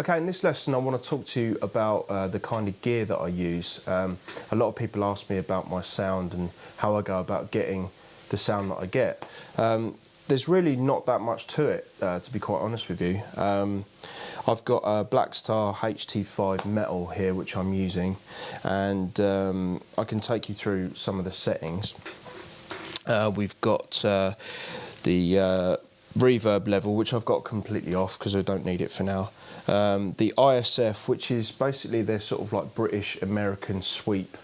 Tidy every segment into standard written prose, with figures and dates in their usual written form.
Okay, in this lesson I want to talk to you about the kind of gear that I use. A lot of people ask me about my sound and how I go about getting the sound that I get. There's really not that much to it, to be quite honest with you. I've got a Blackstar HT-5 metal here which I'm using, and I can take you through some of the settings. We've got the reverb level, which I've got completely off because I don't need it for now. The ISF, which is basically their sort of like British American sweep.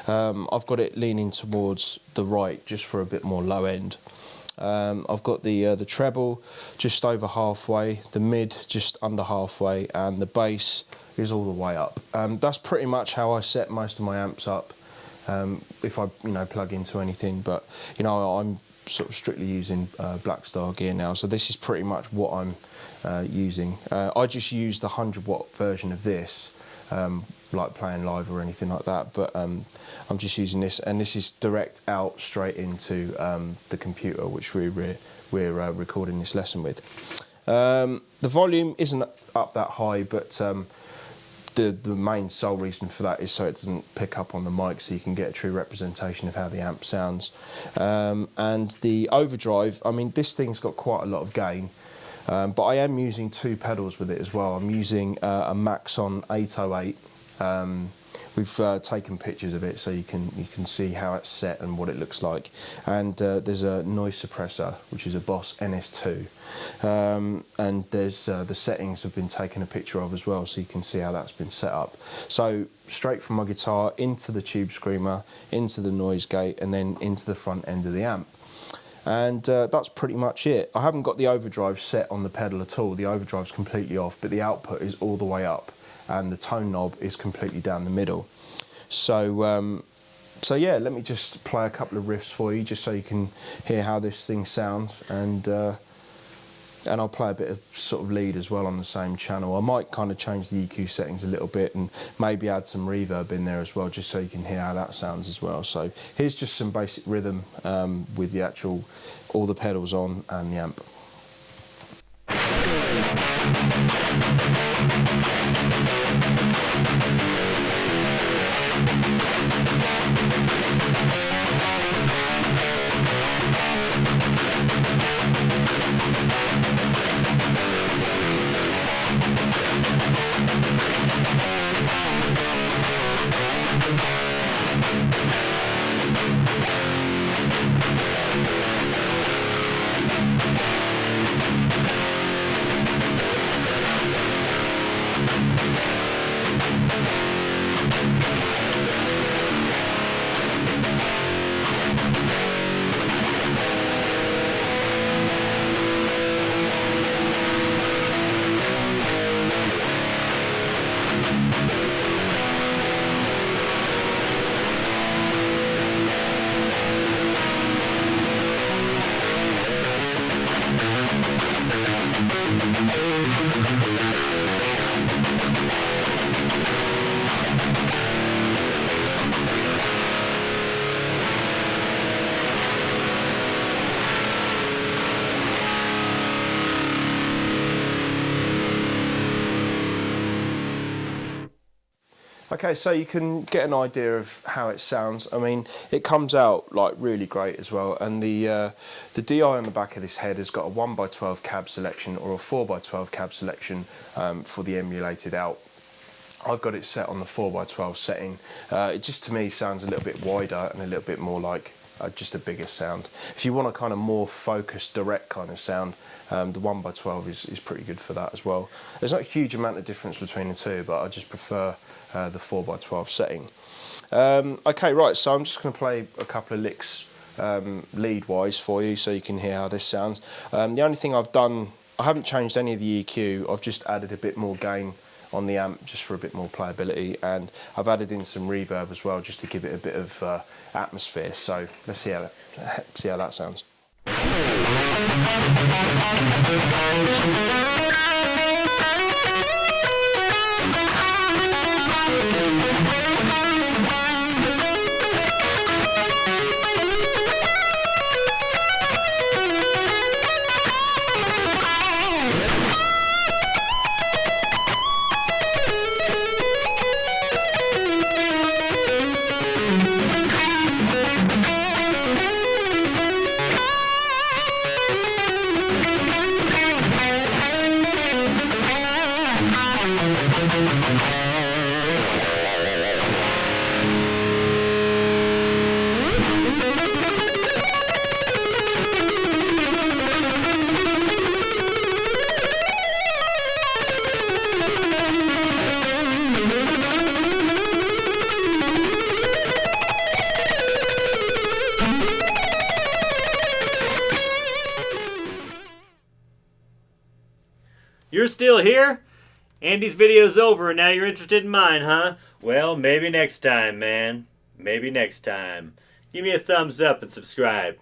I've got it leaning towards the right just for a bit more low end. I've got the treble just over halfway, the mid just under halfway, and the bass is all the way up. That's pretty much how I set most of my amps up. If I plug into anything, but I'm sort of strictly using Blackstar gear now, so this is pretty much what I'm using. I just use the 100-watt version of this, like playing live or anything like that, but I'm just using this, and this is direct out straight into the computer which we're recording this lesson with. The volume isn't up that high, but the main sole reason for that is so it doesn't pick up on the mic, so you can get a true representation of how the amp sounds. And the overdrive, I mean, this thing's got quite a lot of gain, but I am using two pedals with it as well. I'm using a Maxon 808. We've taken pictures of it so you can see how it's set and what it looks like. And there's a noise suppressor, which is a Boss NS2. And there's the settings have been taken a picture of as well, so you can see how that's been set up. So straight from my guitar into the tube screamer, into the noise gate, and then into the front end of the amp. And that's pretty much it. I haven't got the overdrive set on the pedal at all. The overdrive's completely off, but the output is all the way up, and the tone knob is completely down the middle. So yeah, let me just play a couple of riffs for you, just so you can hear how this thing sounds, and I'll play a bit of sort of lead as well on the same channel. I might kind of change the EQ settings a little bit and maybe add some reverb in there as well, just so you can hear how that sounds as well. So here's just some basic rhythm with the all the pedals on and the amp. Okay, so you can get an idea of how it sounds. I mean, it comes out like really great as well, and the DI on the back of this head has got a 1x12 cab selection or a 4x12 cab selection for the emulated out. I've got it set on the 4x12 setting. It just to me sounds a little bit wider and a little bit more like just a bigger sound. If you want a kind of more focused, direct kind of sound, the 1x12 is pretty good for that as well. There's not a huge amount of difference between the two, but I just prefer the 4x12 setting. Okay, right, so I'm just going to play a couple of licks lead-wise for you so you can hear how this sounds. The only thing I've done, I haven't changed any of the EQ, I've just added a bit more gain on the amp just for a bit more playability, and I've added in some reverb as well just to give it a bit of atmosphere. So let's see how that sounds. you're still here? Andy's video's over and now you're interested in mine, huh? Well, maybe next time, man. Maybe next time. Give me a thumbs up and subscribe.